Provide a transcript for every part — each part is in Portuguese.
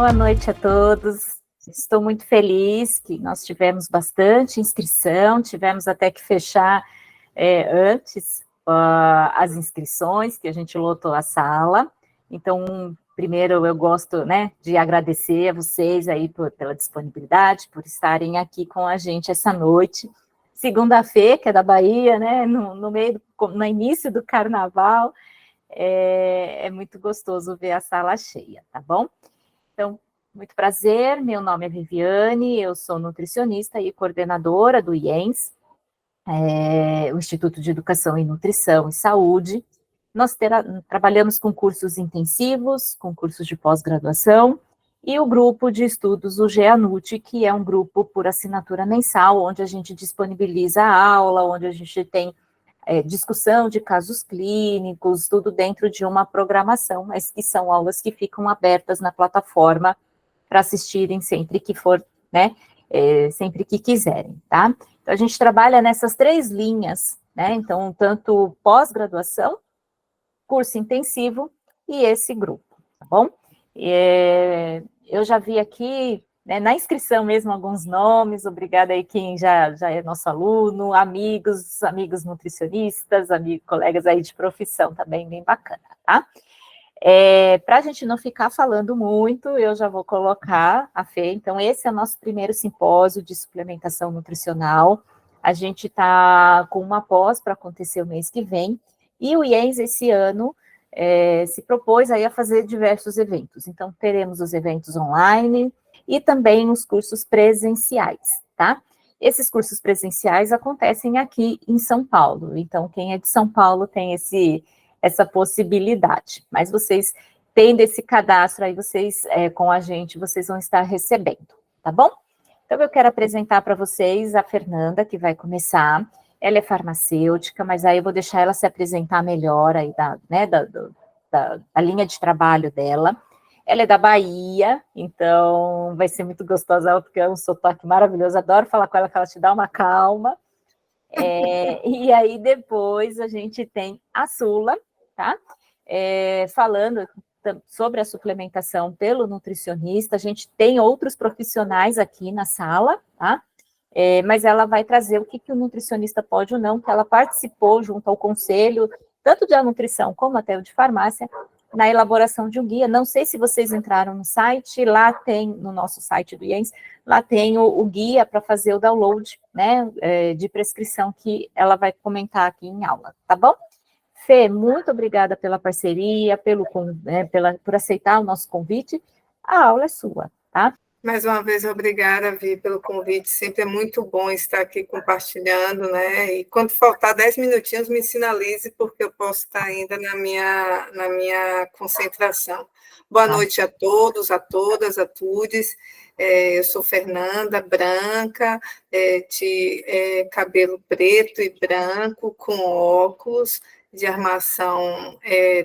Boa noite a todos. Estou muito feliz que nós tivemos bastante inscrição, tivemos até que fechar antes as inscrições, que a gente lotou a sala. Então, primeiro eu gosto, né, de agradecer a vocês aí pela disponibilidade, por estarem aqui com a gente essa noite. Segunda-feira, que é da Bahia, né, no início do carnaval, é muito gostoso ver a sala cheia, tá bom? Então, muito prazer, meu nome é Viviane, eu sou nutricionista e coordenadora do IENS, o Instituto de Educação em Nutrição e Saúde. Nós trabalhamos com cursos intensivos, com cursos de pós-graduação, e o grupo de estudos, o GEANUT, que é um grupo por assinatura mensal, onde a gente disponibiliza a aula, onde a gente tem discussão de casos clínicos, tudo dentro de uma programação, mas que são aulas que ficam abertas na plataforma para assistirem sempre que for, né, sempre que quiserem, tá? Então, a gente trabalha nessas 3 linhas, né, então, tanto pós-graduação, curso intensivo e esse grupo, tá bom? Eu já vi aqui, né, na inscrição mesmo, alguns nomes, obrigada aí quem já é nosso aluno, amigos nutricionistas, colegas aí de profissão também, bem bacana, tá? Para a gente não ficar falando muito, eu já vou colocar a Fê. Então, esse é o nosso primeiro simpósio de suplementação nutricional. A gente está com uma pós para acontecer o mês que vem, e o IENS, esse ano, se propôs aí a fazer diversos eventos. Então, teremos os eventos online e também os cursos presenciais, tá? Esses cursos presenciais acontecem aqui em São Paulo. Então, quem é de São Paulo tem essa possibilidade. Mas vocês, tendo esse cadastro aí, vocês, com a gente, vocês vão estar recebendo, tá bom? Então, eu quero apresentar para vocês a Fernanda, que vai começar. Ela é farmacêutica, mas aí eu vou deixar ela se apresentar melhor aí da linha de trabalho dela. Ela é da Bahia, então vai ser muito gostosa, porque é um sotaque maravilhoso, adoro falar com ela, que ela te dá uma calma. E aí depois a gente tem a Sula, tá? Falando sobre a suplementação pelo nutricionista. A gente tem outros profissionais aqui na sala, tá? Mas ela vai trazer o que o nutricionista pode ou não, que ela participou junto ao conselho, tanto de nutrição como até o de farmácia, na elaboração de um guia. Não sei se vocês entraram no site, lá tem, no nosso site do IENS, lá tem o guia para fazer o download, né, de prescrição, que ela vai comentar aqui em aula, tá bom? Fê, muito obrigada pela parceria, por aceitar o nosso convite. A aula é sua, tá? Mais uma vez, obrigada, Vi, pelo convite. Sempre é muito bom estar aqui compartilhando, né? E quando faltar 10 minutinhos, me sinalize, porque eu posso estar ainda na minha concentração. Boa noite a todos, a todas, a todos. Eu sou Fernanda, branca, de cabelo preto e branco, com óculos de armação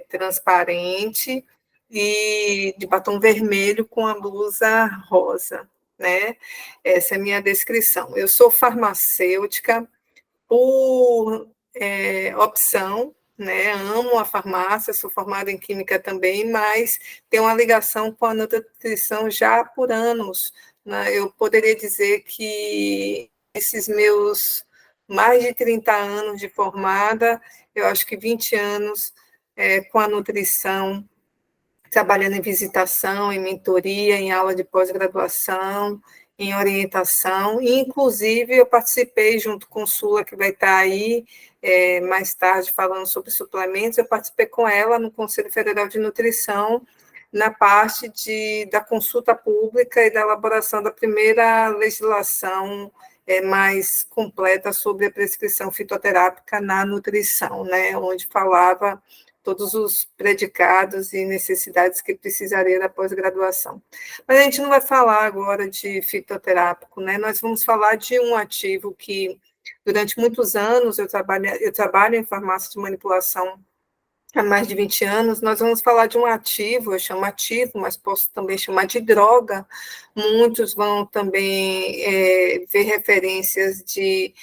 transparente, e de batom vermelho com a blusa rosa, né? Essa é a minha descrição. Eu sou farmacêutica por opção, né? Amo a farmácia, sou formada em química também, mas tenho uma ligação com a nutrição já por anos, né? Eu poderia dizer que esses meus mais de 30 anos de formada, eu acho que 20 anos com a nutrição, trabalhando em visitação, em mentoria, em aula de pós-graduação, em orientação, e, inclusive, eu participei, junto com Sula, que vai estar aí mais tarde falando sobre suplementos, eu participei com ela no Conselho Federal de Nutrição, na parte da consulta pública e da elaboração da primeira legislação mais completa sobre a prescrição fitoterápica na nutrição, né, onde falava todos os predicados e necessidades que precisaria da pós-graduação. Mas a gente não vai falar agora de fitoterápico, né? Nós vamos falar de um ativo que, durante muitos anos, eu trabalho em farmácia de manipulação há mais de 20 anos. Nós vamos falar de um ativo, eu chamo ativo, mas posso também chamar de droga. Muitos vão também ver referências de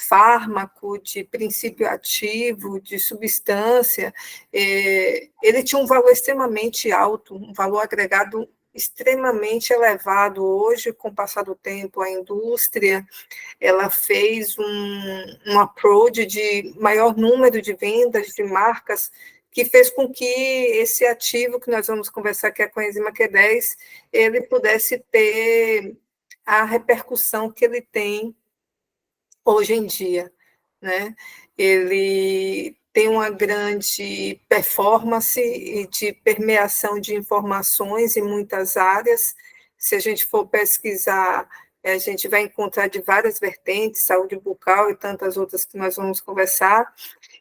fármaco, de princípio ativo, de substância. Ele tinha um valor extremamente alto, um valor agregado extremamente elevado hoje, com o passar do tempo, a indústria, ela fez um approach de maior número de vendas de marcas, que fez com que esse ativo que nós vamos conversar, que é a coenzima Q10, ele pudesse ter a repercussão que ele tem hoje em dia, né? Ele tem uma grande performance e de permeação de informações em muitas áreas. Se a gente for pesquisar, a gente vai encontrar de várias vertentes, saúde bucal e tantas outras que nós vamos conversar.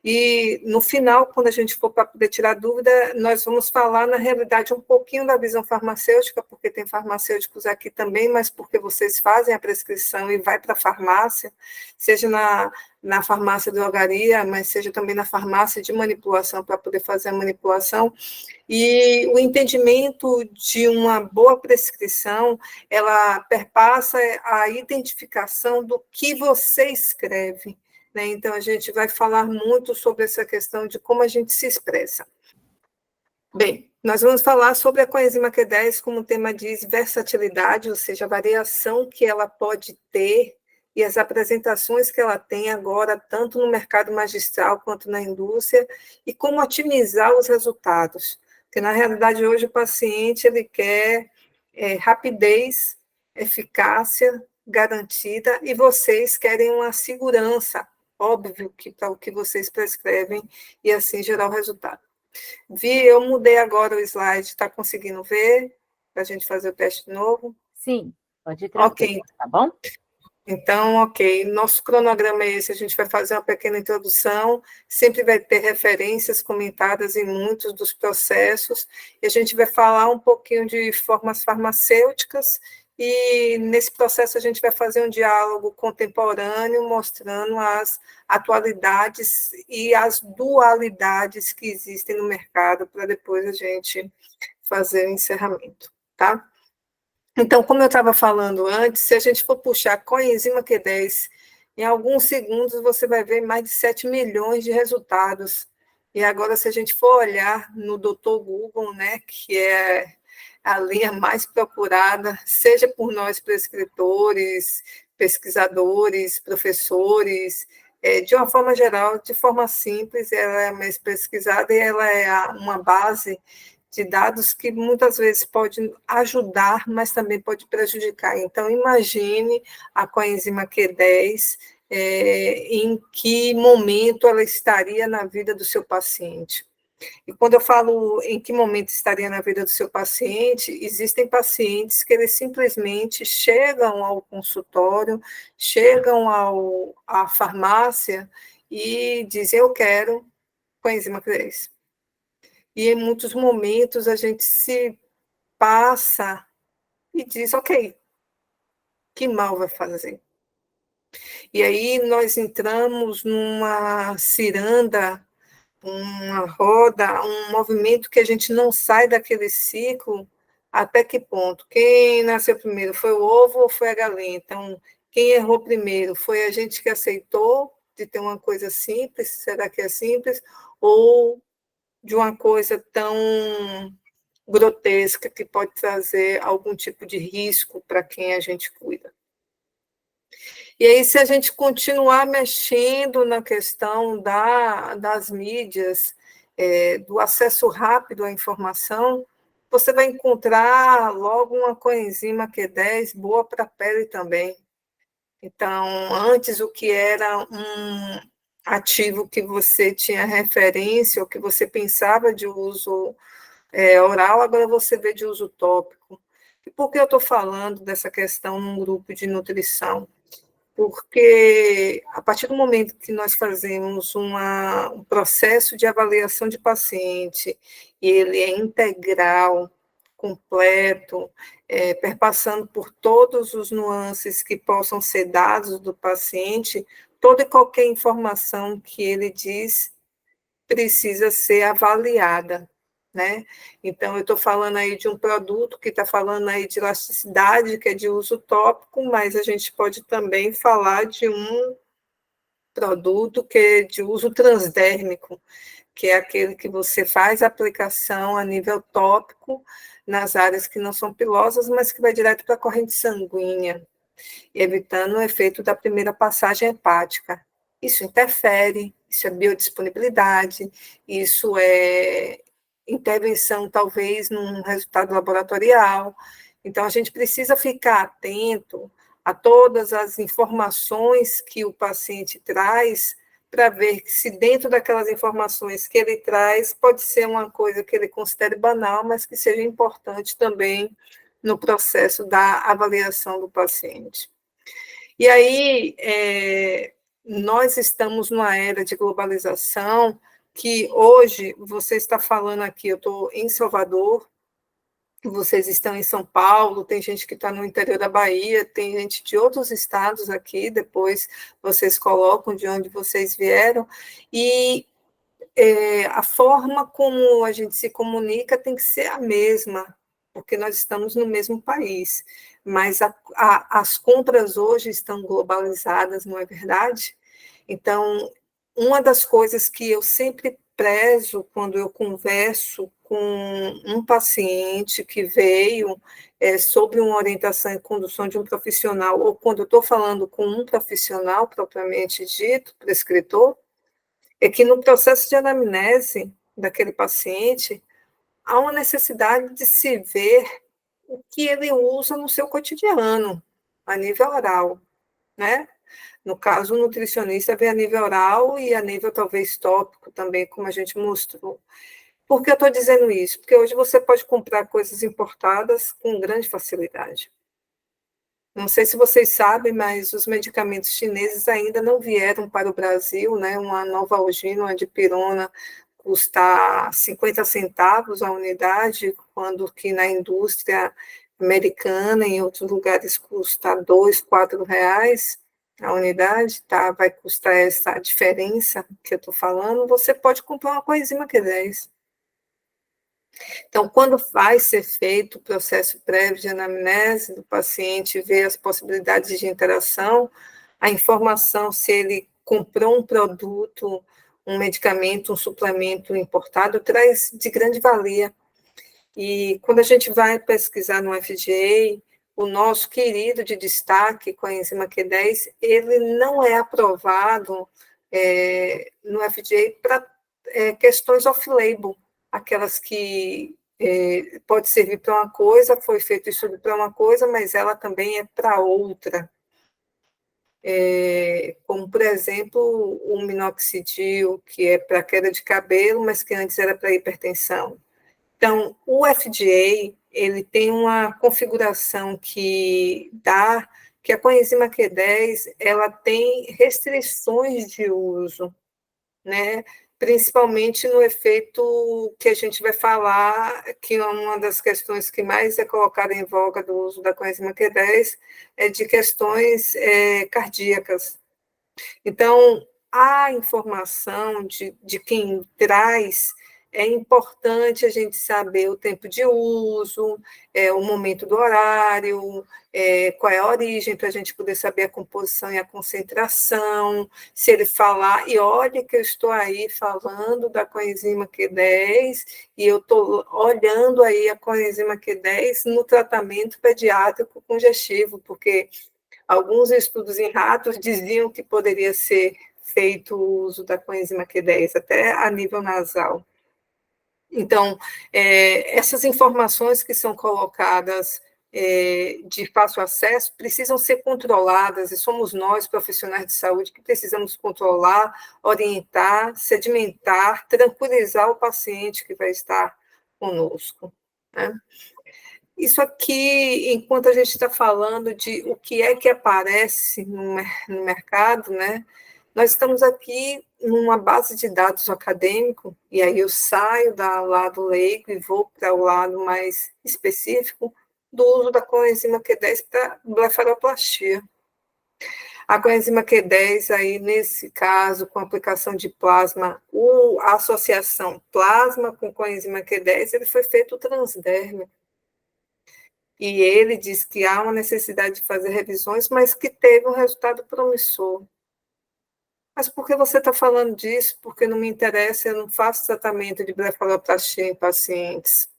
E, no final, quando a gente for para poder tirar dúvida, nós vamos falar, na realidade, um pouquinho da visão farmacêutica, porque tem farmacêuticos aqui também, mas porque vocês fazem a prescrição e vai para a farmácia, seja na farmácia de drogaria, mas seja também na farmácia de manipulação, para poder fazer a manipulação. E o entendimento de uma boa prescrição, ela perpassa a identificação do que você escreve, né? Então, a gente vai falar muito sobre essa questão de como a gente se expressa. Bem, nós vamos falar sobre a coenzima Q10, como o tema diz, versatilidade, ou seja, a variação que ela pode ter e as apresentações que ela tem agora, tanto no mercado magistral quanto na indústria, e como otimizar os resultados. Porque, na realidade, hoje o paciente ele quer rapidez, eficácia garantida, e vocês querem uma segurança, óbvio, que para o que vocês prescrevem, e assim gerar o resultado. Vi, eu mudei agora o slide, está conseguindo ver? Para a gente fazer o teste de novo? Sim, pode ir tranquilo, tá bom? Então, ok, nosso cronograma é esse, a gente vai fazer uma pequena introdução, sempre vai ter referências comentadas em muitos dos processos, e a gente vai falar um pouquinho de formas farmacêuticas, e nesse processo a gente vai fazer um diálogo contemporâneo, mostrando as atualidades e as dualidades que existem no mercado, para depois a gente fazer o encerramento, tá? Então, como eu estava falando antes, se a gente for puxar coenzima Q10, em alguns segundos você vai ver mais de 7 milhões de resultados. E agora, se a gente for olhar no Dr. Google, né, que é a linha mais procurada, seja por nós prescritores, pesquisadores, professores, de uma forma geral, de forma simples, ela é mais pesquisada e ela é uma base de dados que muitas vezes pode ajudar, mas também pode prejudicar. Então, imagine a coenzima Q10, em que momento ela estaria na vida do seu paciente. E quando eu falo em que momento estaria na vida do seu paciente, existem pacientes que eles simplesmente chegam ao consultório, chegam à farmácia e dizem, eu quero coenzima Q10. E em muitos momentos a gente se passa e diz, ok, que mal vai fazer? E aí nós entramos numa ciranda, uma roda, um movimento que a gente não sai daquele ciclo. Até que ponto? Quem nasceu primeiro, foi o ovo ou foi a galinha? Então, quem errou primeiro? Foi a gente que aceitou de ter uma coisa simples, será que é simples? Ou de uma coisa tão grotesca que pode trazer algum tipo de risco para quem a gente cuida. E aí, se a gente continuar mexendo na questão das mídias, do acesso rápido à informação, você vai encontrar logo uma coenzima Q10 boa para a pele também. Então, antes o que era um ativo que você tinha referência ou que você pensava de uso oral, agora você vê de uso tópico. E por que eu estou falando dessa questão num grupo de nutrição? Porque a partir do momento que nós fazemos um processo de avaliação de paciente, e ele é integral, completo, perpassando por todos os nuances que possam ser dados do paciente, toda e qualquer informação que ele diz precisa ser avaliada, né? Então, eu estou falando aí de um produto que está falando aí de elasticidade, que é de uso tópico, mas a gente pode também falar de um produto que é de uso transdérmico, que é aquele que você faz a aplicação a nível tópico, nas áreas que não são pilosas, mas que vai direto para a corrente sanguínea, evitando o efeito da primeira passagem hepática. Isso interfere, isso é biodisponibilidade, isso é intervenção, talvez, num resultado laboratorial. Então, a gente precisa ficar atento a todas as informações que o paciente traz, para ver se dentro daquelas informações que ele traz, pode ser uma coisa que ele considere banal, mas que seja importante também no processo da avaliação do paciente. E aí, nós estamos numa era de globalização, que hoje, você está falando aqui, eu estou em Salvador, vocês estão em São Paulo, tem gente que está no interior da Bahia, tem gente de outros estados aqui, depois vocês colocam de onde vocês vieram, e a forma como a gente se comunica tem que ser a mesma, porque nós estamos no mesmo país, mas as compras hoje estão globalizadas, não é verdade? Então, uma das coisas que eu sempre prezo quando eu converso com um paciente que veio sobre uma orientação e condução de um profissional, ou quando eu estou falando com um profissional propriamente dito, prescritor, é que no processo de anamnese daquele paciente, há uma necessidade de se ver o que ele usa no seu cotidiano, a nível oral, né? No caso, o nutricionista vê a nível oral e a nível talvez tópico também, como a gente mostrou. Por que eu estou dizendo isso? Porque hoje você pode comprar coisas importadas com grande facilidade. Não sei se vocês sabem, mas os medicamentos chineses ainda não vieram para o Brasil, né? Uma nova Algina, uma dipirona, custa 50 centavos a unidade, quando que na indústria americana, em outros lugares, custa 2, 4 reais a unidade, tá? Vai custar essa diferença que eu estou falando. Você pode comprar uma coenzima Q10. Então, quando vai ser feito o processo prévio de anamnese do paciente, ver as possibilidades de interação, a informação se ele comprou um produto, um medicamento, um suplemento importado, traz de grande valia. E quando a gente vai pesquisar no FDA, o nosso querido de destaque com a enzima Q10, ele não é aprovado no FDA para questões off-label, aquelas que pode servir para uma coisa, foi feito estudo para uma coisa, mas ela também é para outra. Como, por exemplo, o minoxidil, que é para queda de cabelo, mas que antes era para hipertensão. Então, o FDA, ele tem uma configuração que dá que a coenzima Q10, ela tem restrições de uso, né? Principalmente no efeito que a gente vai falar, que é uma das questões que mais é colocada em voga do uso da coenzima Q10, é de questões cardíacas. Então, a informação de quem traz, é importante a gente saber o tempo de uso, o momento do horário, qual é a origem, para a gente poder saber a composição e a concentração, se ele falar, e olha que eu estou aí falando da coenzima Q10, e eu estou olhando aí a coenzima Q10 no tratamento pediátrico congestivo, porque alguns estudos em ratos diziam que poderia ser feito o uso da coenzima Q10 até a nível nasal. Então, essas informações que são colocadas de fácil acesso precisam ser controladas, e somos nós, profissionais de saúde, que precisamos controlar, orientar, sedimentar, tranquilizar o paciente que vai estar conosco, né? Isso aqui, enquanto a gente está falando de o que é que aparece no mercado, né? Nós estamos aqui numa base de dados acadêmico, e aí eu saio do lado leigo e vou para o lado mais específico do uso da coenzima Q10 para blefaroplastia. A coenzima Q10, aí, nesse caso, com aplicação de plasma, a associação plasma com coenzima Q10, ele foi feito transdérmico. E ele diz que há uma necessidade de fazer revisões, mas que teve um resultado promissor. Mas por que você está falando disso? Porque não me interessa, eu não faço tratamento de blefaroplastia em pacientes.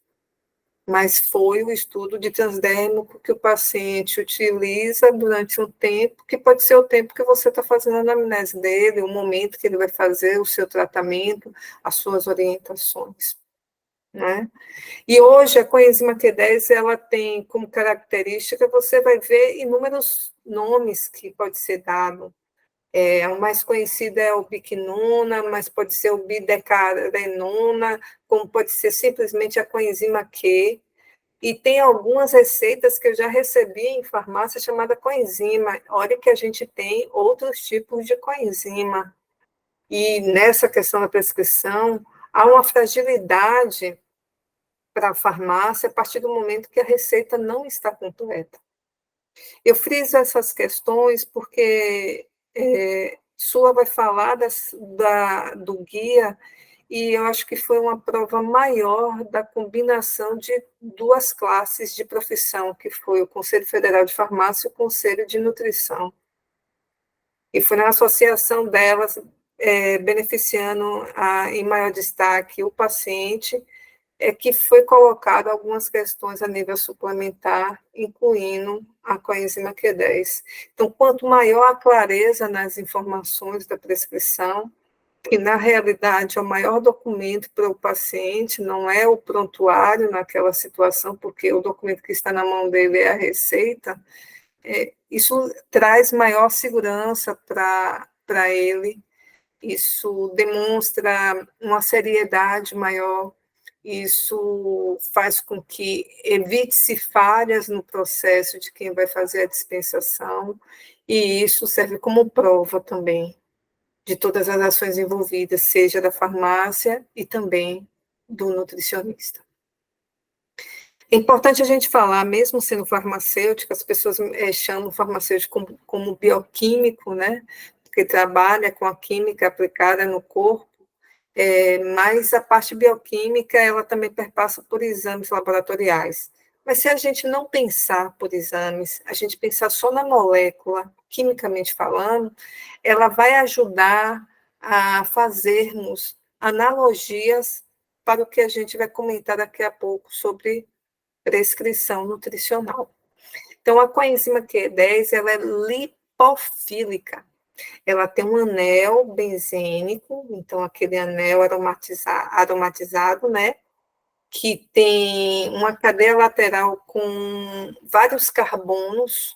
mas foi o estudo de transdérmico que o paciente utiliza durante um tempo, que pode ser o tempo que você está fazendo a anamnese dele, o momento que ele vai fazer o seu tratamento, as suas orientações, né? E hoje a coenzima Q10, ela tem como característica, você vai ver inúmeros nomes que pode ser dado. O mais conhecido é o biquinona, mas pode ser o bidecarenona, como pode ser simplesmente a coenzima Q. E tem algumas receitas que eu já recebi em farmácia chamada coenzima. Olha que a gente tem outros tipos de coenzima. E nessa questão da prescrição, há uma fragilidade para a farmácia a partir do momento que a receita não está completa. Eu friso essas questões porque Sua vai falar do guia, e eu acho que foi uma prova maior da combinação de duas classes de profissão, que foi o Conselho Federal de Farmácia e o Conselho de Nutrição. E foi na associação delas, beneficiando em maior destaque o paciente, que foi colocado algumas questões a nível suplementar, incluindo a coenzima Q10. Então, quanto maior a clareza nas informações da prescrição, que na realidade é o maior documento para o paciente, não é o prontuário naquela situação, porque o documento que está na mão dele é a receita, isso traz maior segurança para ele, isso demonstra uma seriedade maior, isso faz com que evite-se falhas no processo de quem vai fazer a dispensação, e isso serve como prova também de todas as ações envolvidas, seja da farmácia e também do nutricionista. É importante a gente falar, mesmo sendo farmacêutico, as pessoas chamam o farmacêutico como bioquímico, né? Porque trabalha com a química aplicada no corpo, mas a parte bioquímica, ela também perpassa por exames laboratoriais. Mas se a gente não pensar por exames, a gente pensar só na molécula, quimicamente falando, ela vai ajudar a fazermos analogias para o que a gente vai comentar daqui a pouco sobre prescrição nutricional. Então, a coenzima Q10, ela é lipofílica. Ela tem um anel benzênico, então aquele anel aromatizado, né? Que tem uma cadeia lateral com vários carbonos,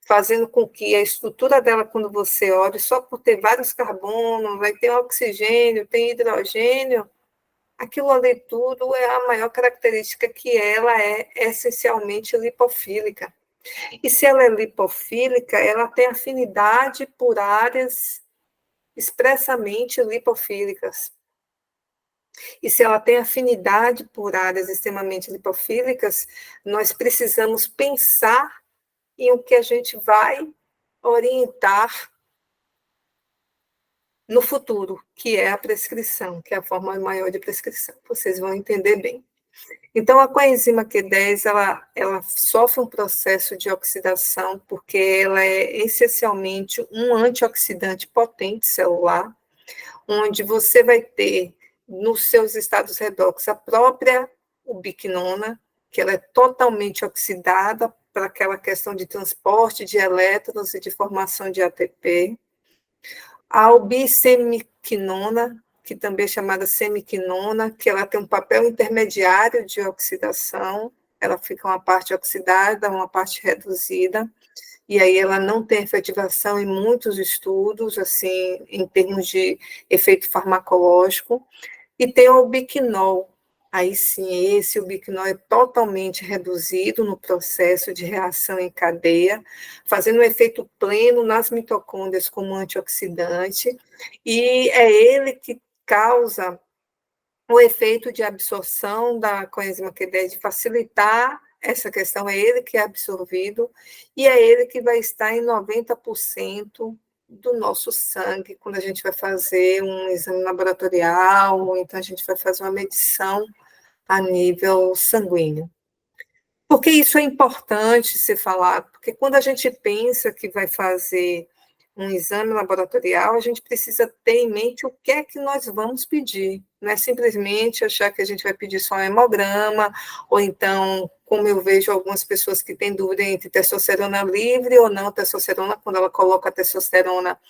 fazendo com que a estrutura dela, quando você olha, só por ter vários carbonos, vai ter oxigênio, tem hidrogênio, aquilo ali tudo é a maior característica, que ela é essencialmente lipofílica. E se ela é lipofílica, ela tem afinidade por áreas expressamente lipofílicas. E se ela tem afinidade por áreas extremamente lipofílicas, nós precisamos pensar em o que a gente vai orientar no futuro, que é a prescrição, que é a forma maior de prescrição. Vocês vão entender bem. Então, a coenzima Q10, ela sofre um processo de oxidação, porque ela é essencialmente um antioxidante potente celular, onde você vai ter, nos seus estados redox, a própria ubiquinona, que ela é totalmente oxidada para aquela questão de transporte de elétrons e de formação de ATP. A albicemiquinona, que também é chamada semiquinona, que ela tem um papel intermediário de oxidação, ela fica uma parte oxidada, uma parte reduzida, e aí ela não tem efetivação em muitos estudos, assim, em termos de efeito farmacológico, e tem o ubiquinol. Aí sim, esse ubiquinol é totalmente reduzido no processo de reação em cadeia, fazendo um efeito pleno nas mitocôndrias como antioxidante, e é ele que causa o efeito de absorção da coenzima Q10, de facilitar essa questão, é ele que é absorvido, e é ele que vai estar em 90% do nosso sangue, quando a gente vai fazer um exame laboratorial, ou então a gente vai fazer uma medição a nível sanguíneo. Por que isso é importante ser falado? Porque quando a gente pensa que vai fazer um exame laboratorial, a gente precisa ter em mente o que é que nós vamos pedir. Não é simplesmente achar que a gente vai pedir só um hemograma, ou então, como eu vejo algumas pessoas que têm dúvida entre testosterona livre ou não testosterona, quando ela coloca a testosterona,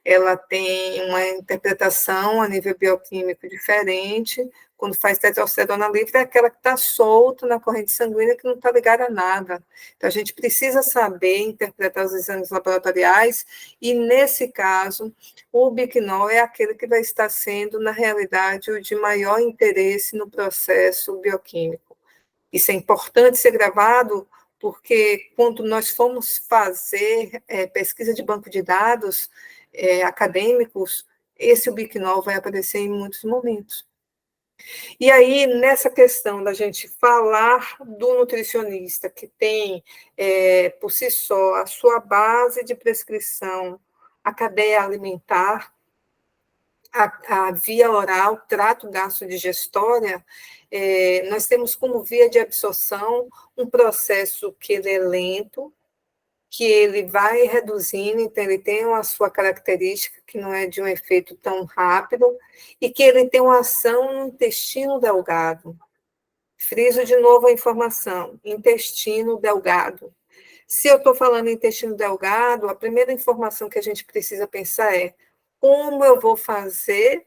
ela tem uma interpretação a nível bioquímico diferente. Quando faz testosterona livre, é aquela que está solta na corrente sanguínea, que não está ligada a nada. Então, a gente precisa saber interpretar os exames laboratoriais, e, nesse caso, o ubiquinol é aquele que vai estar sendo, na realidade, o de maior interesse no processo bioquímico. Isso é importante ser gravado, porque quando nós formos fazer pesquisa de banco de dados acadêmicos, esse ubiquinol vai aparecer em muitos momentos. E aí, nessa questão da gente falar do nutricionista, que tem, por si só, a sua base de prescrição, a cadeia alimentar, a via oral, trato gastrodigestória, nós temos como via de absorção um processo que ele é lento, que ele vai reduzindo, então ele tem a sua característica, que não é de um efeito tão rápido, e que ele tem uma ação no intestino delgado. Friso de novo a informação, intestino delgado. Se eu estou falando em intestino delgado, a primeira informação que a gente precisa pensar é como eu vou fazer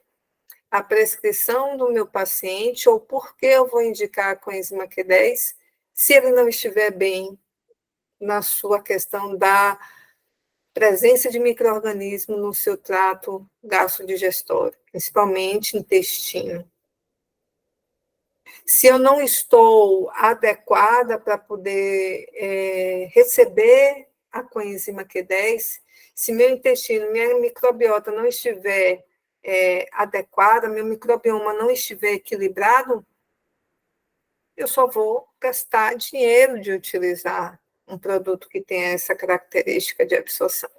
a prescrição do meu paciente, ou por que eu vou indicar a coenzima Q10, se ele não estiver bem na sua questão da presença de micro-organismo no seu trato gastrodigestório, principalmente intestino. Se eu não estou adequada para poder receber a coenzima Q10, se meu intestino, minha microbiota não estiver adequada, meu microbioma não estiver equilibrado, eu só vou gastar dinheiro de utilizar um produto que tenha essa característica de absorção.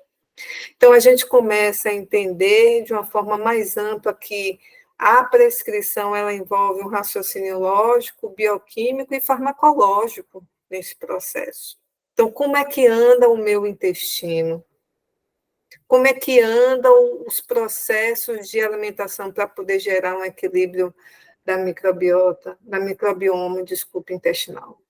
Então, a gente começa a entender de uma forma mais ampla que a prescrição ela envolve um raciocínio lógico, bioquímico e farmacológico nesse processo. Então, como é que anda o meu intestino? Como é que andam os processos de alimentação para poder gerar um equilíbrio da microbiota, da microbioma, intestinal?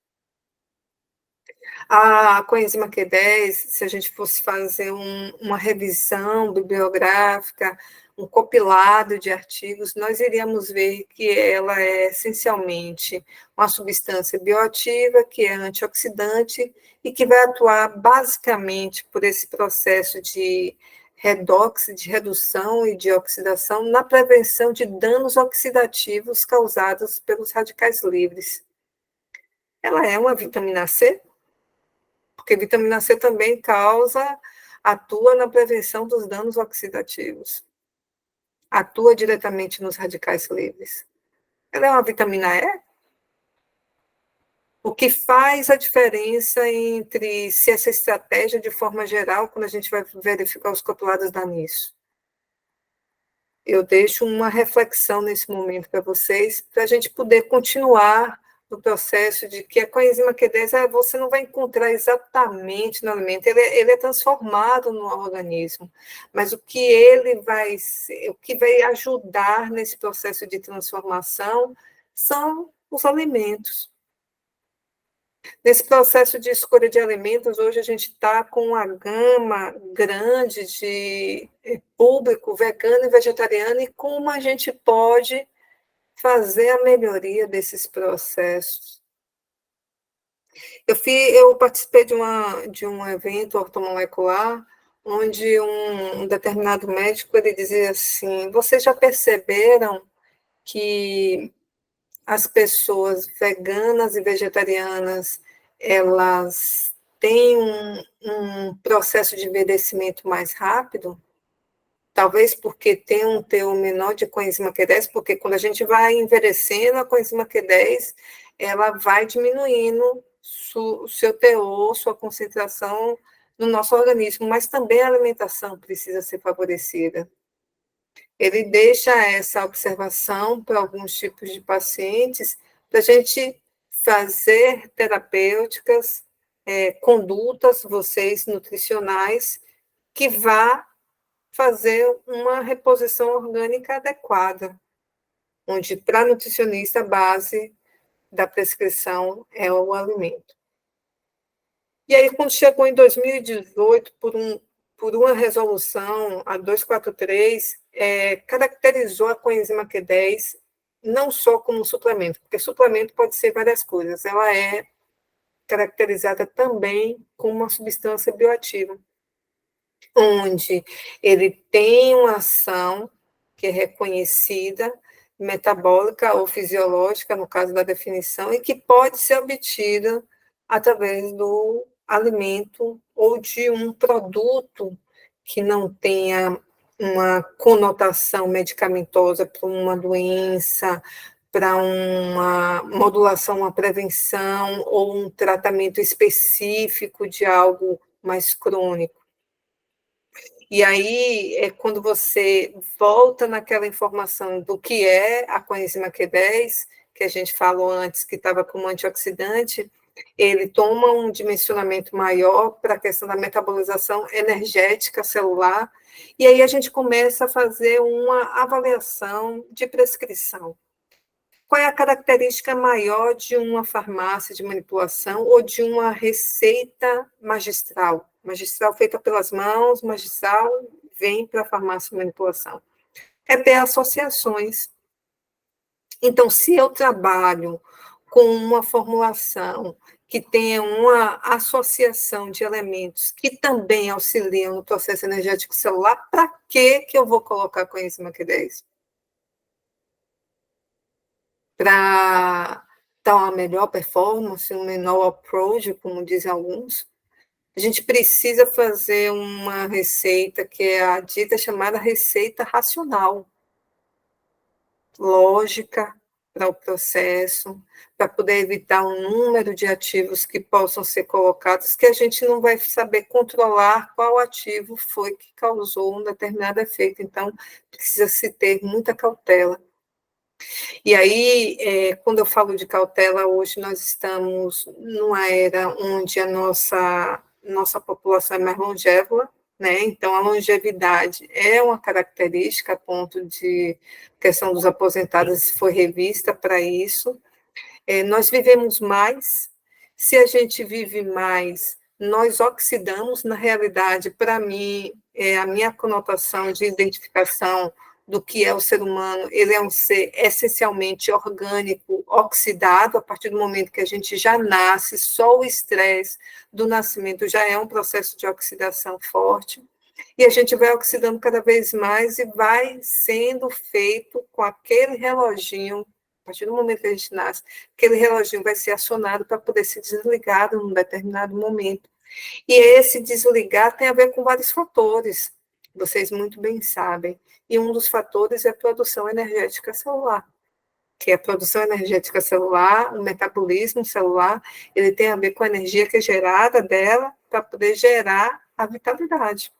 A coenzima Q10, se a gente fosse fazer uma revisão bibliográfica, um compilado de artigos, nós iríamos ver que ela é essencialmente uma substância bioativa, que é antioxidante e que vai atuar basicamente por esse processo de redox, de redução e de oxidação na prevenção de danos oxidativos causados pelos radicais livres. Ela é uma vitamina C, porque vitamina C também atua na prevenção dos danos oxidativos. Atua diretamente nos radicais livres. Ela é uma vitamina E? O que faz a diferença entre se essa estratégia, de forma geral, quando a gente vai verificar os compilados, dá nisso? Eu deixo uma reflexão nesse momento para vocês, para a gente poder continuar no processo de que a coenzima Q10 você não vai encontrar exatamente no alimento, ele é transformado no organismo, mas o que o que vai ajudar nesse processo de transformação são os alimentos. Nesse processo de escolha de alimentos, hoje a gente está com uma gama grande de público vegano e vegetariano, e como a gente pode fazer a melhoria desses processos. Eu participei de um evento ortomolecular, onde um determinado médico ele dizia assim: vocês já perceberam que as pessoas veganas e vegetarianas elas têm um processo de envelhecimento mais rápido? Talvez porque tem um teor menor de coenzima Q10, porque quando a gente vai envelhecendo, a coenzima Q10 ela vai diminuindo o seu teor, sua concentração no nosso organismo, mas também a alimentação precisa ser favorecida. Ele deixa essa observação para alguns tipos de pacientes, para a gente fazer terapêuticas, condutas, vocês nutricionais, que vá fazer uma reposição orgânica adequada, onde, para nutricionista, a base da prescrição é o alimento. E aí, quando chegou em 2018, por uma resolução, a 243, caracterizou a coenzima Q10 não só como um suplemento, porque suplemento pode ser várias coisas, ela é caracterizada também como uma substância bioativa, onde ele tem uma ação que é reconhecida, metabólica ou fisiológica, no caso da definição, e que pode ser obtida através do alimento ou de um produto que não tenha uma conotação medicamentosa para uma doença, para uma modulação, uma prevenção ou um tratamento específico de algo mais crônico. E aí é quando você volta naquela informação do que é a coenzima Q10, que a gente falou antes, que estava como antioxidante, ele toma um dimensionamento maior para a questão da metabolização energética celular, e aí a gente começa a fazer uma avaliação de prescrição. Qual é a característica maior de uma farmácia de manipulação ou de uma receita magistral? Magistral feita pelas mãos, magistral vem para a farmácia de manipulação. É ter associações. Então, se eu trabalho com uma formulação que tenha uma associação de elementos que também auxiliam no processo energético celular, para que eu vou colocar coenzima Q10? Para dar uma melhor performance, um menor approach, como dizem alguns, a gente precisa fazer uma receita que é a dita chamada receita racional, lógica para o processo, para poder evitar um número de ativos que possam ser colocados, que a gente não vai saber controlar qual ativo foi que causou um determinado efeito. Então, precisa se ter muita cautela. E aí, quando eu falo de cautela, hoje nós estamos numa era onde a nossa população é mais longeva, né? Então, a longevidade é uma característica, a ponto de questão dos aposentados foi revista para isso. Nós vivemos mais, se a gente vive mais, nós oxidamos, na realidade, para mim, a minha conotação de identificação do que é o ser humano, ele é um ser essencialmente orgânico, oxidado, a partir do momento que a gente já nasce, só o estresse do nascimento já é um processo de oxidação forte, e a gente vai oxidando cada vez mais e vai sendo feito com aquele reloginho, a partir do momento que a gente nasce, aquele reloginho vai ser acionado para poder se desligar num determinado momento. E esse desligar tem a ver com vários fatores, vocês muito bem sabem. E um dos fatores é a produção energética celular, que a produção energética celular, o metabolismo celular, ele tem a ver com a energia que é gerada dela para poder gerar a vitalidade.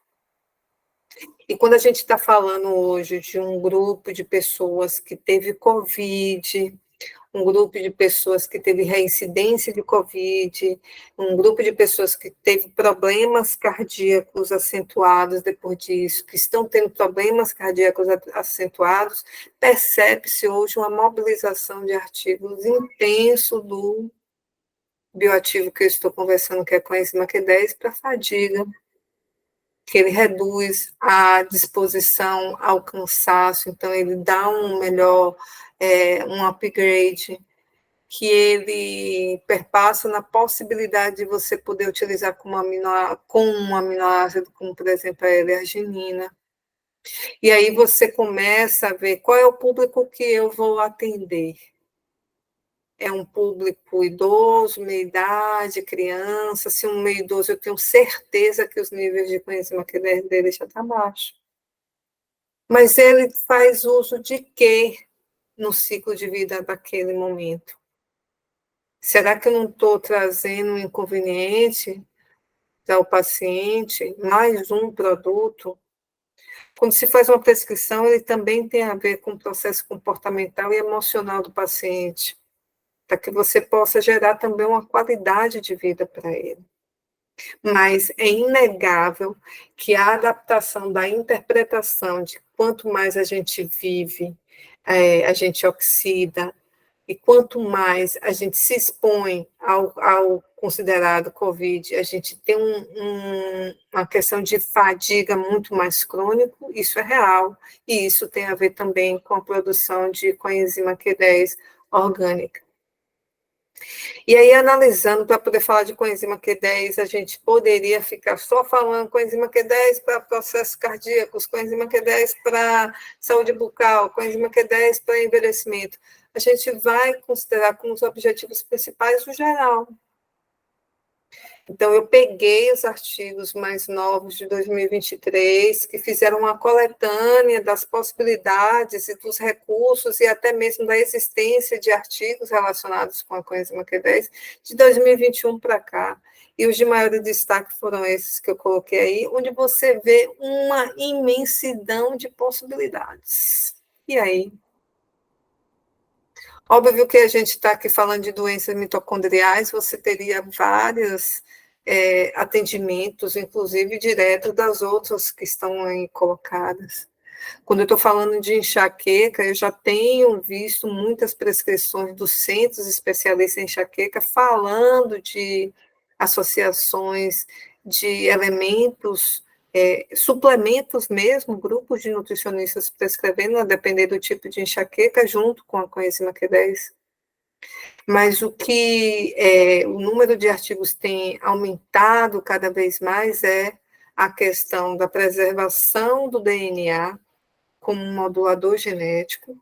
E quando a gente está falando hoje de um grupo de pessoas que teve Covid, um grupo de pessoas que teve reincidência de Covid, um grupo de pessoas que teve problemas cardíacos acentuados depois disso, que estão tendo problemas cardíacos acentuados, percebe-se hoje uma mobilização de artigos intenso do bioativo que eu estou conversando, que é a coenzima Q10, para fadiga, que ele reduz a disposição ao cansaço, então ele dá um melhor, um upgrade, que ele perpassa na possibilidade de você poder utilizar com um aminoácido, como, por exemplo, a L-arginina. E aí você começa a ver qual é o público que eu vou atender. É um público idoso, meia idade, criança. Se um meio idoso, eu tenho certeza que os níveis de coenzima Q10 dele já estão baixos. Mas ele faz uso de quê no ciclo de vida daquele momento? Será que eu não estou trazendo um inconveniente para o paciente? Mais um produto? Quando se faz uma prescrição, ele também tem a ver com o processo comportamental e emocional do paciente, para que você possa gerar também uma qualidade de vida para ele. Mas é inegável que a adaptação da interpretação de quanto mais a gente vive, a gente oxida, e quanto mais a gente se expõe ao considerado Covid, a gente tem uma questão de fadiga muito mais crônico, isso é real, e isso tem a ver também com a produção de coenzima Q10 orgânica. E aí, analisando, para poder falar de coenzima Q10, a gente poderia ficar só falando coenzima Q10 para processos cardíacos, coenzima Q10 para saúde bucal, coenzima Q10 para envelhecimento. A gente vai considerar como os objetivos principais o geral. Então, eu peguei os artigos mais novos de 2023, que fizeram uma coletânea das possibilidades e dos recursos e até mesmo da existência de artigos relacionados com a coenzima Q10 de 2021 para cá. E os de maior destaque foram esses que eu coloquei aí, onde você vê uma imensidão de possibilidades. E aí? Óbvio que a gente está aqui falando de doenças mitocondriais, você teria vários atendimentos, inclusive direto das outras que estão aí colocadas. Quando eu estou falando de enxaqueca, eu já tenho visto muitas prescrições dos centros especialistas em enxaqueca falando de associações de elementos, suplementos mesmo, grupos de nutricionistas prescrevendo, a depender do tipo de enxaqueca, junto com a coenzima Q10. Mas o número de artigos tem aumentado cada vez mais é a questão da preservação do DNA como um modulador genético,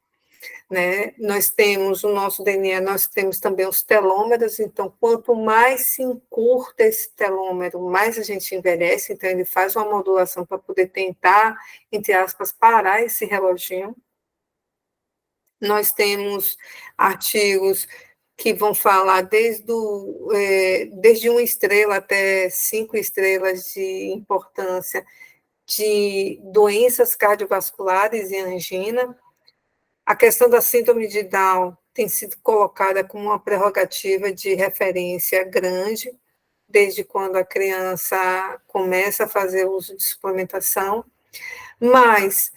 né? Nós temos o nosso DNA, nós temos também os telômeros, então quanto mais se encurta esse telômero, mais a gente envelhece, então ele faz uma modulação para poder tentar, entre aspas, parar esse reloginho. Nós temos artigos que vão falar desde 1 estrela até 5 estrelas de importância de doenças cardiovasculares e angina. A questão da síndrome de Down tem sido colocada como uma prerrogativa de referência grande, desde quando a criança começa a fazer uso de suplementação, mas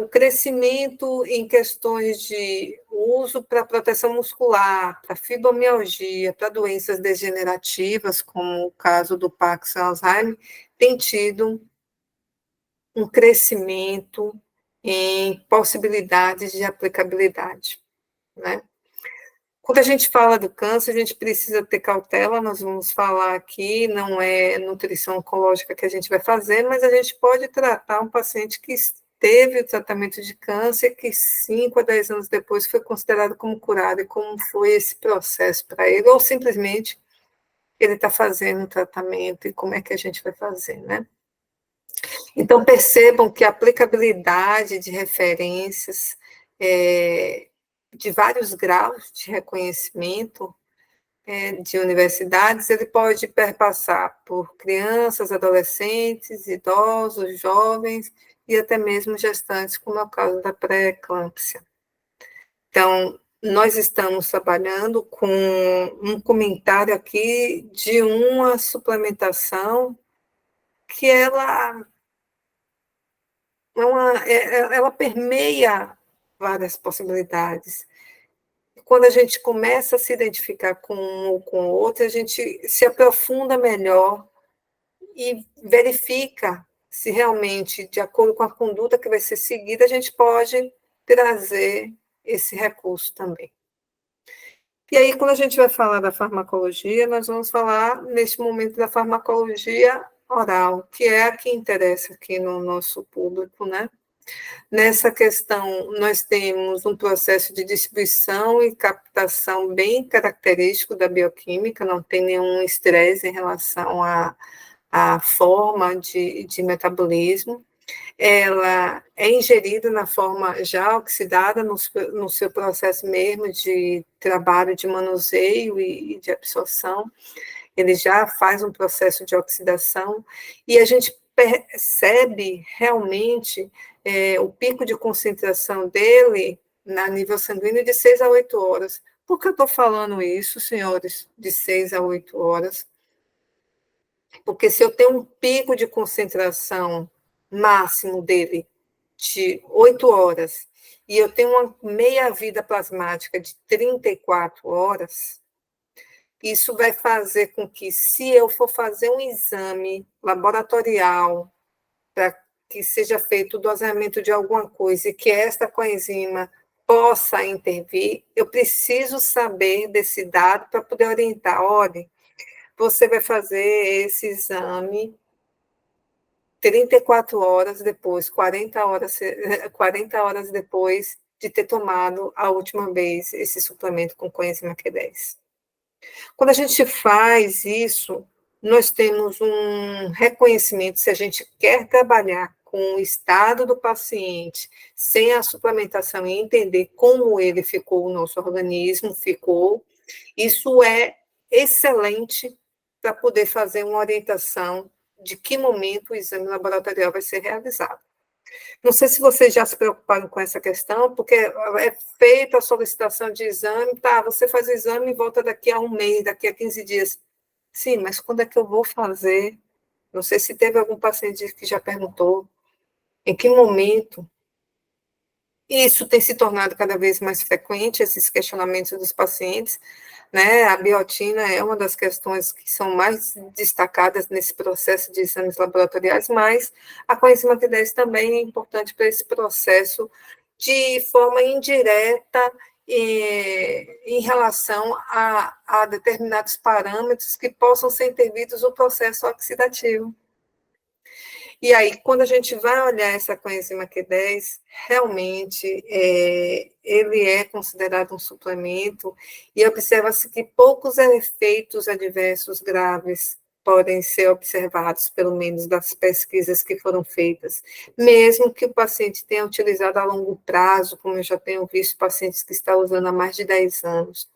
o crescimento em questões de uso para proteção muscular, para fibromialgia, para doenças degenerativas, como o caso do Parkinson e Alzheimer, tem tido um crescimento em possibilidades de aplicabilidade, né? Quando a gente fala do câncer, a gente precisa ter cautela, nós vamos falar aqui, não é nutrição oncológica que a gente vai fazer, mas a gente pode tratar um paciente que teve o tratamento de câncer, que 5 a 10 anos depois foi considerado como curado, e como foi esse processo para ele, ou simplesmente ele está fazendo o tratamento, e como é que a gente vai fazer, né? Então, percebam que a aplicabilidade de referências de vários graus de reconhecimento de universidades, ele pode perpassar por crianças, adolescentes, idosos, jovens e até mesmo gestantes, como é o caso da pré-eclâmpsia. Então, nós estamos trabalhando com um comentário aqui de uma suplementação que ela permeia várias possibilidades. Quando a gente começa a se identificar com um ou com outro, a gente se aprofunda melhor e verifica se realmente, de acordo com a conduta que vai ser seguida, a gente pode trazer esse recurso também. E aí, quando a gente vai falar da farmacologia, nós vamos falar, neste momento, da farmacologia oral, que é a que interessa aqui no nosso público, né? Nessa questão, nós temos um processo de distribuição e captação bem característico da bioquímica, não tem nenhum estresse em relação à forma de metabolismo. Ela é ingerida na forma já oxidada, no seu processo mesmo de trabalho de manuseio e de absorção. Ele já faz um processo de oxidação, e a gente percebe realmente o pico de concentração dele na nível sanguíneo de 6 a 8 horas. Por que eu estou falando isso, senhores, de 6 a 8 horas? Porque se eu tenho um pico de concentração máximo dele de 8 horas e eu tenho uma meia-vida plasmática de 34 horas, isso vai fazer com que, se eu for fazer um exame laboratorial para que seja feito o dosamento de alguma coisa e que esta coenzima possa intervir, eu preciso saber desse dado para poder orientar. Olha, você vai fazer esse exame 34 horas depois, 40 horas depois de ter tomado a última vez esse suplemento com coenzima Q10. Quando a gente faz isso, nós temos um reconhecimento, se a gente quer trabalhar com o estado do paciente, sem a suplementação e entender como ele ficou, o nosso organismo ficou, isso é excelente para poder fazer uma orientação de que momento o exame laboratorial vai ser realizado. Não sei se vocês já se preocuparam com essa questão, porque é feita a solicitação de exame, tá, você faz o exame e volta daqui a um mês, daqui a 15 dias. Sim, mas quando é que eu vou fazer? Não sei se teve algum paciente que já perguntou em que momento. Isso tem se tornado cada vez mais frequente, esses questionamentos dos pacientes, né? A biotina é uma das questões que são mais destacadas nesse processo de exames laboratoriais, mas a coenzima Q10 também é importante para esse processo de forma indireta em relação a determinados parâmetros que possam ser intervidos no processo oxidativo. E aí, quando a gente vai olhar essa coenzima Q10, realmente ele é considerado um suplemento e observa-se que poucos efeitos adversos graves podem ser observados, pelo menos das pesquisas que foram feitas, mesmo que o paciente tenha utilizado a longo prazo, como eu já tenho visto pacientes que estão usando há mais de 10 anos.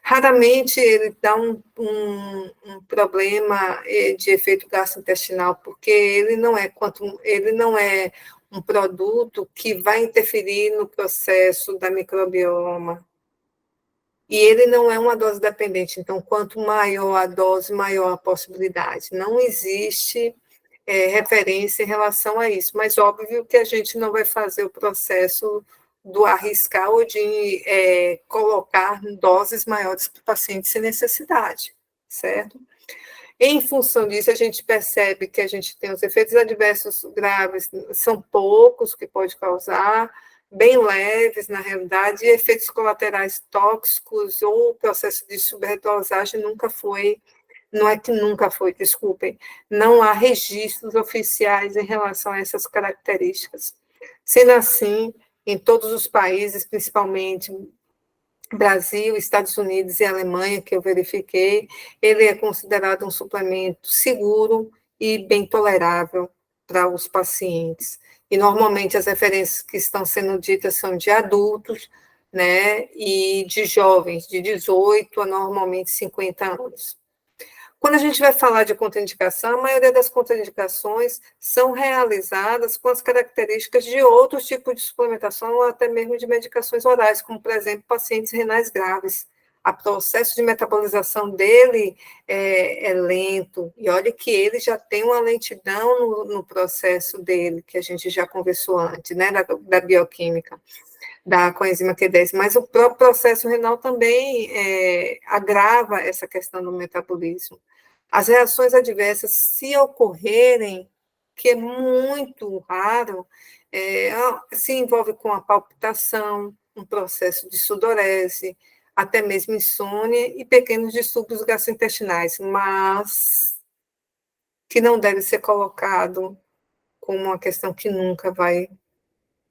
Raramente ele dá um problema de efeito gastrointestinal, porque ele não é um produto que vai interferir no processo da microbioma. E ele não é uma dose dependente, então, quanto maior a dose, maior a possibilidade. Não existe referência em relação a isso, mas óbvio que a gente não vai fazer o processo do arriscar ou de colocar doses maiores para o paciente sem necessidade, certo? Em função disso, a gente percebe que a gente tem os efeitos adversos graves, são poucos que pode causar, bem leves, na realidade, e efeitos colaterais tóxicos ou processo de sobredosagem não é que nunca foi, desculpem, não há registros oficiais em relação a essas características. Sendo assim, em todos os países, principalmente Brasil, Estados Unidos e Alemanha, que eu verifiquei, ele é considerado um suplemento seguro e bem tolerável para os pacientes. E, normalmente, as referências que estão sendo ditas são de adultos, né, e de jovens, de 18 a, normalmente, 50 anos. Quando a gente vai falar de contraindicação, a maioria das contraindicações são realizadas com as características de outros tipos de suplementação ou até mesmo de medicações orais, como, por exemplo, pacientes renais graves. O processo de metabolização dele é lento, e olha que ele já tem uma lentidão no processo dele, que a gente já conversou antes, né, da bioquímica da coenzima Q10, mas o próprio processo renal também agrava essa questão do metabolismo. As reações adversas, se ocorrerem, que é muito raro, se envolve com a palpitação, um processo de sudorese, até mesmo insônia e pequenos distúrbios gastrointestinais, mas que não deve ser colocado como uma questão que nunca vai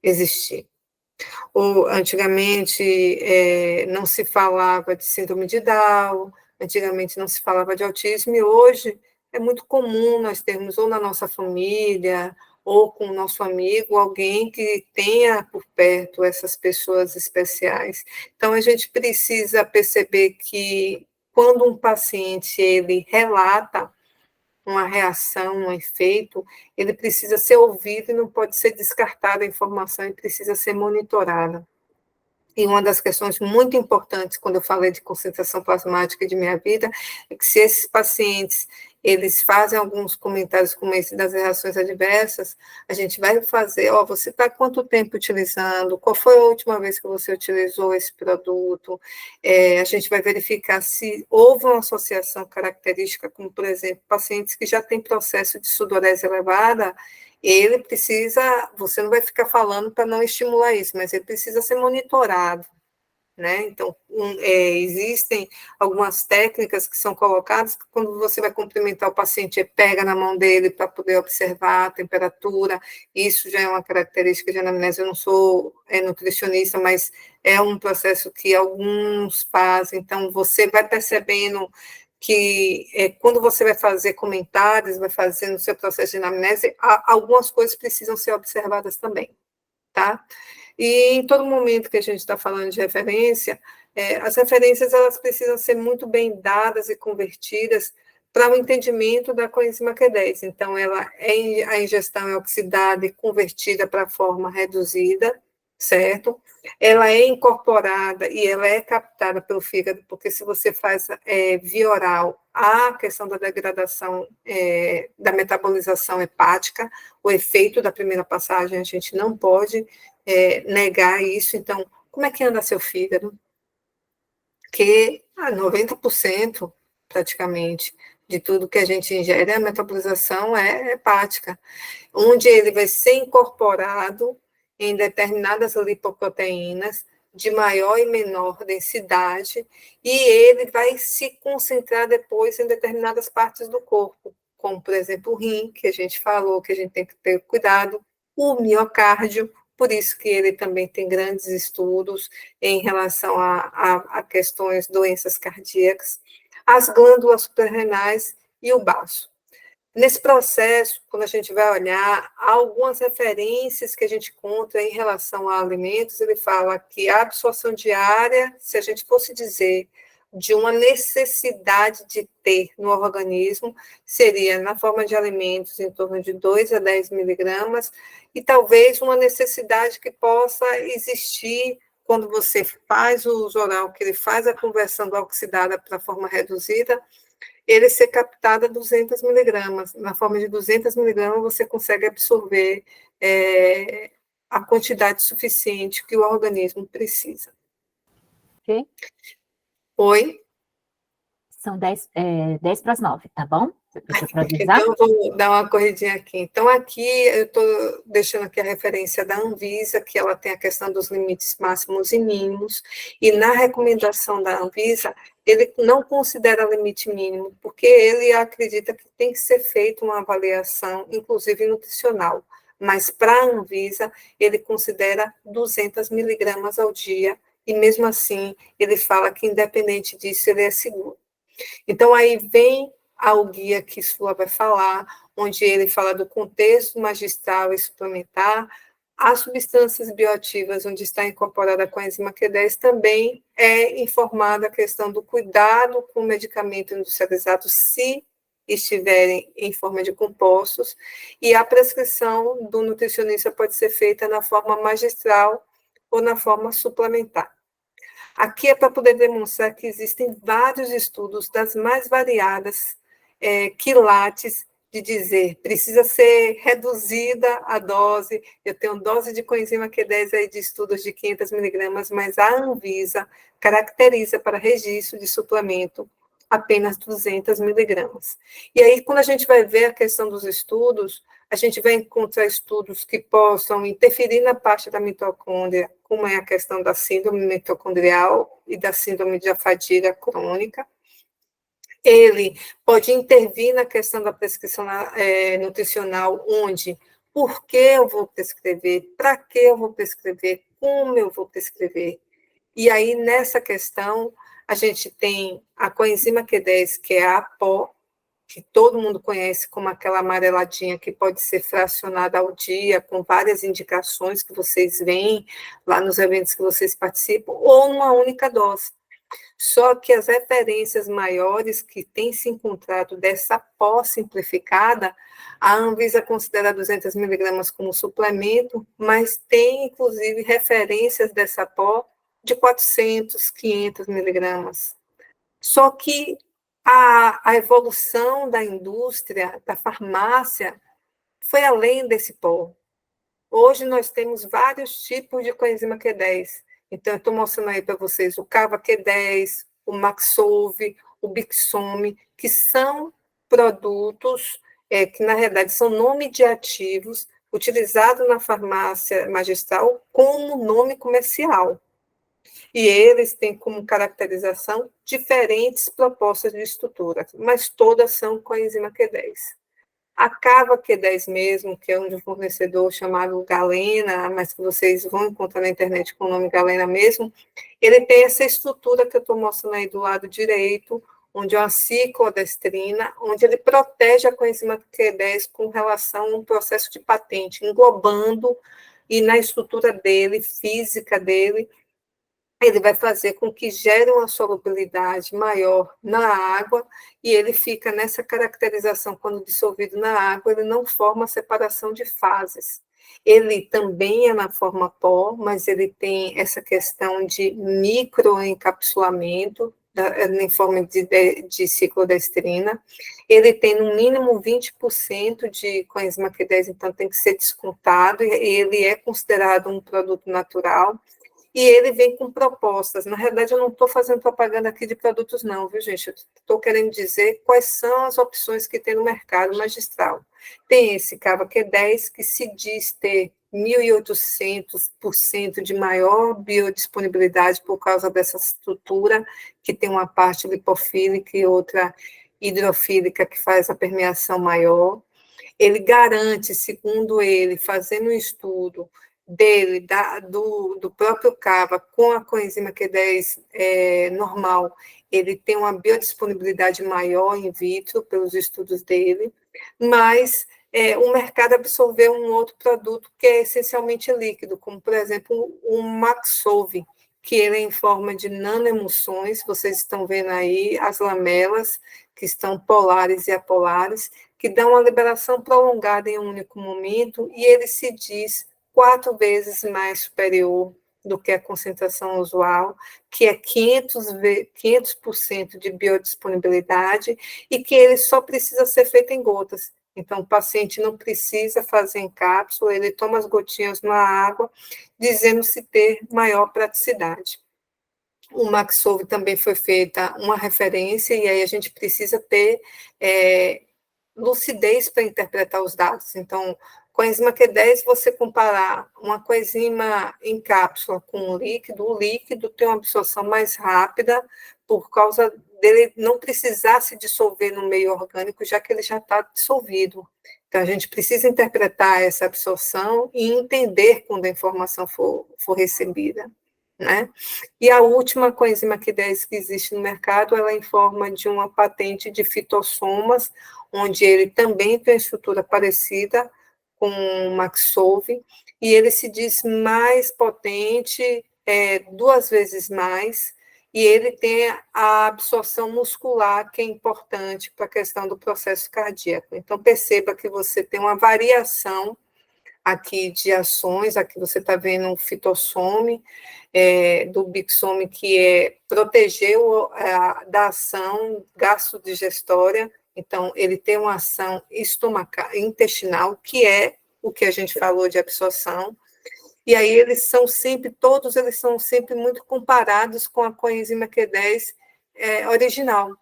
existir. Ou, antigamente, não se falava de síndrome de Down, antigamente não se falava de autismo, e hoje é muito comum nós termos, ou na nossa família, ou com o nosso amigo, alguém que tenha por perto essas pessoas especiais. Então, a gente precisa perceber que, quando um paciente ele relata uma reação, um efeito, ele precisa ser ouvido e não pode ser descartada a informação e precisa ser monitorada. E uma das questões muito importantes, quando eu falei de concentração plasmática de minha vida, é que se esses pacientes, eles fazem alguns comentários como esse das reações adversas, a gente vai fazer, você está quanto tempo utilizando, qual foi a última vez que você utilizou esse produto, a gente vai verificar se houve uma associação característica, como, por exemplo, pacientes que já têm processo de sudorese elevada, ele precisa, você não vai ficar falando para não estimular isso, mas ele precisa ser monitorado, né? Então, existem algumas técnicas que são colocadas que quando você vai cumprimentar o paciente, pega na mão dele para poder observar a temperatura, isso já é uma característica de anamnese, eu não sou nutricionista, mas é um processo que alguns fazem, então você vai percebendo que quando você vai fazer comentários, vai fazer no seu processo de anamnese, algumas coisas precisam ser observadas também, tá? E em todo momento que a gente está falando de referência, as referências elas precisam ser muito bem dadas e convertidas para o entendimento da coenzima Q10. Então, a ingestão é oxidada e convertida para a forma reduzida, certo? Ela é incorporada e ela é captada pelo fígado, porque se você faz via oral, a questão da degradação, da metabolização hepática, o efeito da primeira passagem, a gente não pode negar isso. Então, como é que anda seu fígado? Que 90% praticamente de tudo que a gente ingere, a metabolização é hepática, onde ele vai ser incorporado em determinadas lipoproteínas de maior e menor densidade, e ele vai se concentrar depois em determinadas partes do corpo, como, por exemplo, o rim, que a gente falou, que a gente tem que ter cuidado, o miocárdio, por isso que ele também tem grandes estudos em relação a questões, doenças cardíacas, as glândulas suprarrenais e o baço. Nesse processo, quando a gente vai olhar algumas referências que a gente encontra em relação a alimentos, ele fala que a absorção diária, se a gente fosse dizer de uma necessidade de ter no organismo, seria na forma de alimentos em torno de 2 a 10 miligramas, e talvez uma necessidade que possa existir quando você faz o uso oral, que ele faz a conversão da oxidada para a forma reduzida, ele ser captado a 200 miligramas. Na forma de 200 miligramas, você consegue absorver a quantidade suficiente que o organismo precisa. Ok? Oi? São 10 para as 9, tá bom? Você pediu para avisar? Então, eu vou dar uma corridinha aqui. Então, aqui, eu estou deixando aqui a referência da Anvisa, que ela tem a questão dos limites máximos e mínimos, e na recomendação da Anvisa, ele não considera limite mínimo, porque ele acredita que tem que ser feita uma avaliação, inclusive nutricional, mas para a Anvisa, ele considera 200 miligramas ao dia, e mesmo assim, ele fala que, independente disso, ele é seguro. Então, aí vem ao guia que Sula vai falar, onde ele fala do contexto magistral e suplementar, as substâncias bioativas, onde está incorporada a coenzima Q10, também é informada a questão do cuidado com o medicamento industrializado, se estiverem em forma de compostos, e a prescrição do nutricionista pode ser feita na forma magistral ou na forma suplementar. Aqui é para poder demonstrar que existem vários estudos das mais variadas quilates de dizer, precisa ser reduzida a dose, eu tenho dose de coenzima Q10 aí de estudos de 500 miligramas, mas a Anvisa caracteriza para registro de suplemento apenas 200 miligramas. E aí, quando a gente vai ver a questão dos estudos, a gente vai encontrar estudos que possam interferir na parte da mitocôndria, como é a questão da síndrome mitocondrial e da síndrome de fadiga crônica. Ele pode intervir na questão da prescrição nutricional, onde, por que eu vou prescrever, para que eu vou prescrever, como eu vou prescrever. E aí, nessa questão, a gente tem a coenzima Q10, que é a APO, que todo mundo conhece como aquela amareladinha que pode ser fracionada ao dia, com várias indicações que vocês veem lá nos eventos que vocês participam, ou numa única dose. Só que as referências maiores que têm se encontrado dessa pó simplificada, a Anvisa considera 200 miligramas como suplemento, mas tem, inclusive, referências dessa pó de 400, 500 miligramas. Só que a evolução da indústria, da farmácia, foi além desse pó. Hoje nós temos vários tipos de coenzima Q10. Então, eu estou mostrando aí para vocês o Cava Q10, o Maxolve, o Bixome, que são produtos que, na realidade, são nome de ativos utilizados na farmácia magistral como nome comercial. E eles têm como caracterização diferentes propostas de estrutura, mas todas são coenzima Q10. A Cava Q10 mesmo, que é um fornecedor chamado Galena, mas que vocês vão encontrar na internet com o nome Galena mesmo, ele tem essa estrutura que eu estou mostrando aí do lado direito, onde é uma ciclodestrina, onde ele protege a coenzima Q10 com relação a um processo de patente, englobando e na estrutura dele, física dele, ele vai fazer com que gere uma solubilidade maior na água e ele fica nessa caracterização, quando dissolvido na água, ele não forma separação de fases. Ele também é na forma pó, mas ele tem essa questão de microencapsulamento, em forma de ciclodestrina. Ele tem no mínimo 20% de coenzima Q10, então tem que ser descontado, e ele é considerado um produto natural. E ele vem com propostas. Na realidade, eu não estou fazendo propaganda aqui de produtos, não, viu, gente? Eu estou querendo dizer quais são as opções que tem no mercado magistral. Tem esse Cava Q10, que se diz ter 1.800% de maior biodisponibilidade por causa dessa estrutura, que tem uma parte lipofílica e outra hidrofílica, que faz a permeação maior. Ele garante, segundo ele, fazendo um estudo dele, do próprio Cava, com a coenzima Q10 normal, ele tem uma biodisponibilidade maior in vitro, pelos estudos dele, mas o mercado absorveu um outro produto que é essencialmente líquido, como, por exemplo, o Maxolve, que ele é em forma de nanoemulsões, vocês estão vendo aí as lamelas, que estão polares e apolares, que dão uma liberação prolongada em um único momento, e ele se diz 4 vezes mais superior do que a concentração usual, que é 500% de biodisponibilidade, e que ele só precisa ser feito em gotas. Então, o paciente não precisa fazer em cápsula, ele toma as gotinhas na água, dizendo-se ter maior praticidade. O Maxolve também foi feita uma referência, e aí a gente precisa ter lucidez para interpretar os dados. Então, coenzima Q10, você comparar uma coenzima em cápsula com o líquido tem uma absorção mais rápida, por causa dele não precisar se dissolver no meio orgânico, já que ele já está dissolvido. Então, a gente precisa interpretar essa absorção e entender quando a informação for recebida, né? E a última coenzima Q10 que existe no mercado, ela é em forma de uma patente de fitossomas, onde ele também tem uma estrutura parecida com o Maxolve, e ele se diz mais potente, 2 vezes mais, e ele tem a absorção muscular, que é importante para a questão do processo cardíaco. Então, perceba que você tem uma variação aqui de ações, aqui você está vendo o fitossome, do Bixome, que é proteger da ação gastro-digestória. Então, ele tem uma ação intestinal, que é o que a gente falou de absorção, e aí todos eles são sempre muito comparados com a coenzima Q10 original,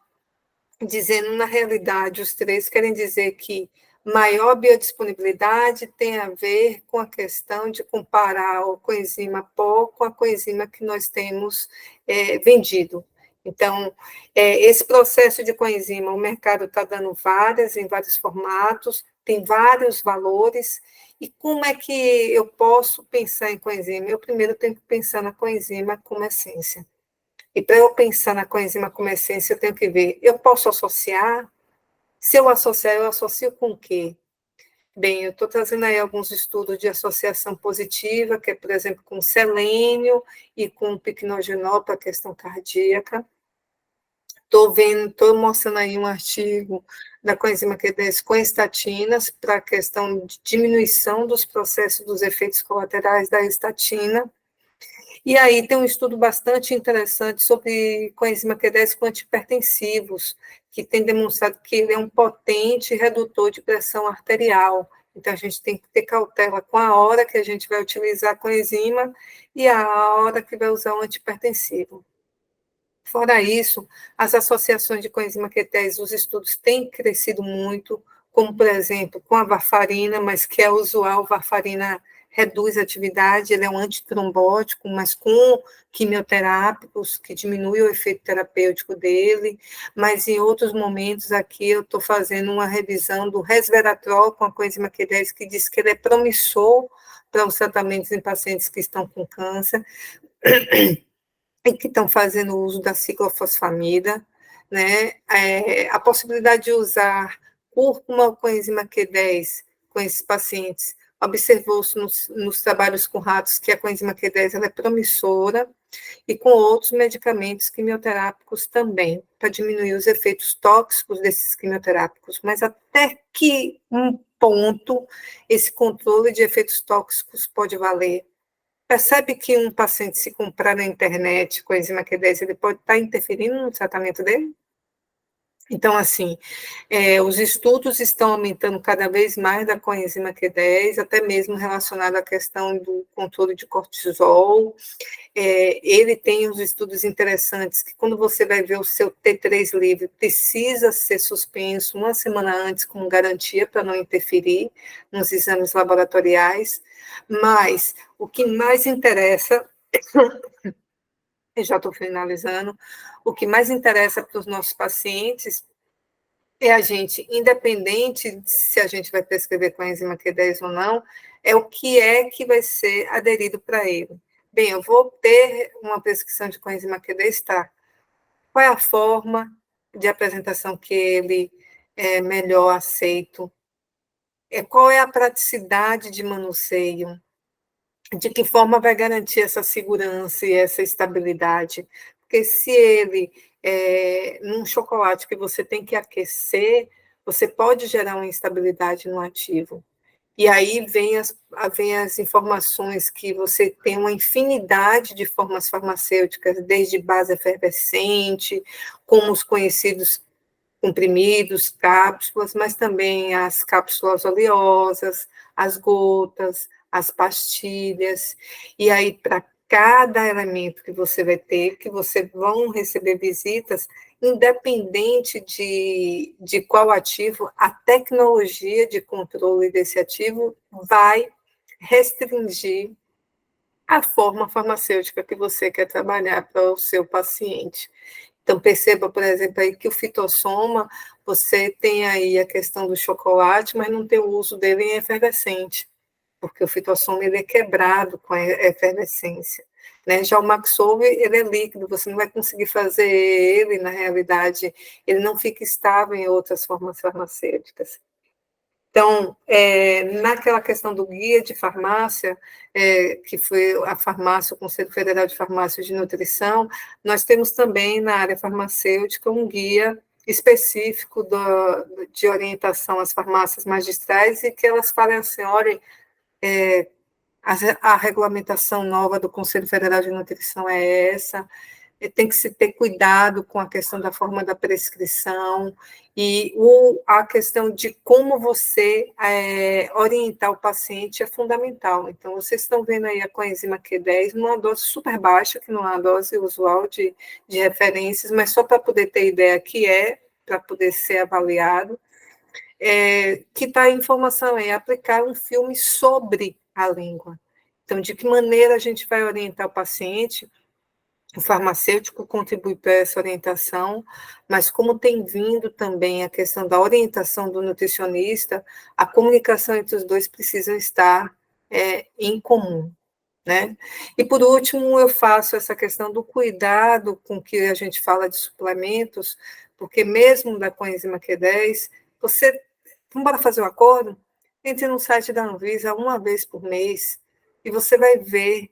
dizendo, na realidade, os três querem dizer que maior biodisponibilidade tem a ver com a questão de comparar a coenzima pó com a coenzima que nós temos vendido. Então, esse processo de coenzima, o mercado está dando em vários formatos, tem vários valores, e como é que eu posso pensar em coenzima? Eu primeiro tenho que pensar na coenzima como essência. E para eu pensar na coenzima como essência, eu tenho que ver, eu posso associar? Se eu associar, eu associo com o quê? Bem, eu estou trazendo aí alguns estudos de associação positiva, que é, por exemplo, com selênio e com picnogenol para a questão cardíaca. Estou mostrando aí um artigo da coenzima Q10 com estatinas para a questão de diminuição dos processos dos efeitos colaterais da estatina. E aí tem um estudo bastante interessante sobre coenzima Q10 com antihipertensivos, que tem demonstrado que ele é um potente redutor de pressão arterial. Então, a gente tem que ter cautela com a hora que a gente vai utilizar a coenzima e a hora que vai usar o antihipertensivo. Fora isso, as associações de coenzima Q10, os estudos têm crescido muito, como, por exemplo, com a varfarina, mas que é usual, varfarina reduz a atividade, ele é um antitrombótico, mas com quimioterápicos, que diminui o efeito terapêutico dele, mas em outros momentos aqui eu estou fazendo uma revisão do resveratrol com a coenzima Q10, que diz que ele é promissor para os tratamentos em pacientes que estão com câncer, e que estão fazendo uso da ciclofosfamida, né? A possibilidade de usar cúrcuma com enzima Q10 com esses pacientes, observou-se nos trabalhos com ratos que a coenzima Q10 ela é promissora, e com outros medicamentos quimioterápicos também, para diminuir os efeitos tóxicos desses quimioterápicos, mas até que um ponto esse controle de efeitos tóxicos pode valer. Percebe que um paciente, se comprar na internet coenzima Q10, ele pode estar interferindo no tratamento dele? Então, assim, os estudos estão aumentando cada vez mais da coenzima Q10, até mesmo relacionado à questão do controle de cortisol. Ele tem uns estudos interessantes que, quando você vai ver o seu T3 livre, precisa ser suspenso uma semana antes, como garantia para não interferir nos exames laboratoriais. Mas o que mais interessa, eu já estou finalizando, o que mais interessa para os nossos pacientes é a gente, independente se a gente vai prescrever coenzima Q10 ou não, é o que é que vai ser aderido para ele. Bem, eu vou ter uma prescrição de coenzima Q10, tá? Qual é a forma de apresentação que ele é melhor aceito? Qual é a praticidade de manuseio? De que forma vai garantir essa segurança e essa estabilidade? Porque se ele num chocolate que você tem que aquecer, você pode gerar uma instabilidade no ativo. E aí vem as informações que você tem uma infinidade de formas farmacêuticas, desde base efervescente, como os conhecidos comprimidos, cápsulas, mas também as cápsulas oleosas, as gotas, as pastilhas, e aí para cada elemento que você vai ter, que você vão receber visitas, independente de qual ativo, a tecnologia de controle desse ativo vai restringir a forma farmacêutica que você quer trabalhar para o seu paciente. Então, perceba, por exemplo, aí que o fitossoma, você tem aí a questão do chocolate, mas não tem o uso dele em efervescente, porque o fitossoma ele é quebrado com a efervescência. Né? Já o Maxove, ele é líquido, você não vai conseguir fazer ele, na realidade, ele não fica estável em outras formas farmacêuticas. Então, naquela questão do guia de farmácia, que foi a farmácia, o Conselho Federal de Farmácia e de Nutrição, nós temos também na área farmacêutica um guia específico de orientação às farmácias magistrais e que elas falem assim, olha, a regulamentação nova do Conselho Federal de Nutrição é essa, tem que se ter cuidado com a questão da forma da prescrição e a questão de como você orientar o paciente é fundamental. Então, vocês estão vendo aí a coenzima Q10 numa dose super baixa, que não é uma dose usual de referências, mas só para poder ter ideia que para poder ser avaliado, que está a informação aí, aplicar um filme sobre a língua. Então, de que maneira a gente vai orientar o paciente? O farmacêutico contribui para essa orientação, mas como tem vindo também a questão da orientação do nutricionista, a comunicação entre os dois precisa estar em comum, né? E por último, eu faço essa questão do cuidado com que a gente fala de suplementos, porque mesmo da coenzima Q10, vamos fazer um acordo? Entre no site da Anvisa uma vez por mês, e você vai ver,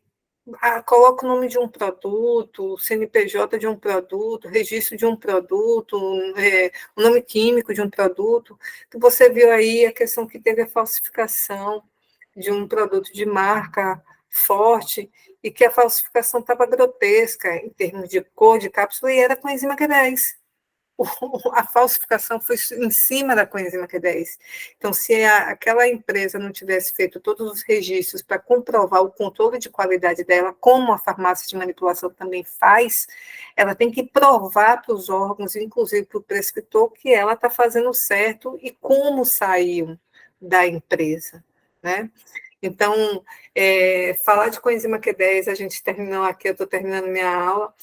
coloca o nome de um produto, o CNPJ de um produto, registro de um produto, o nome químico de um produto, que você viu aí a questão que teve a falsificação de um produto de marca forte, e que a falsificação estava grotesca em termos de cor de cápsula, e era coenzima Q10. A falsificação foi em cima da coenzima Q10. Então, se aquela empresa não tivesse feito todos os registros para comprovar o controle de qualidade dela, como a farmácia de manipulação também faz, ela tem que provar para os órgãos, inclusive para o prescritor, que ela está fazendo certo e como saiu da empresa, né? Então, falar de coenzima Q10, a gente terminou aqui, eu estou terminando minha aula,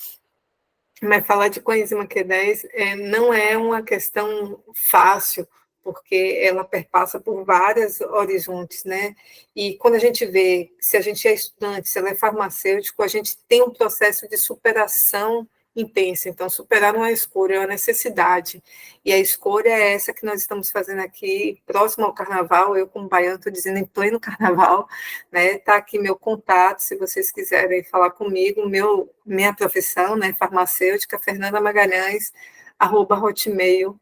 mas falar de coenzima Q10 não é uma questão fácil, porque ela perpassa por vários horizontes, né? E quando a gente vê, se a gente é estudante, se ela é farmacêutico, a gente tem um processo de superação intensa. Então, superar não é escolha, é uma necessidade. E a escolha é essa que nós estamos fazendo aqui, próximo ao carnaval. Eu, como baiano, estou dizendo em pleno carnaval, né? Está aqui meu contato, se vocês quiserem falar comigo, minha profissão, né, farmacêutica, Fernanda Magalhães, @hotmail.com.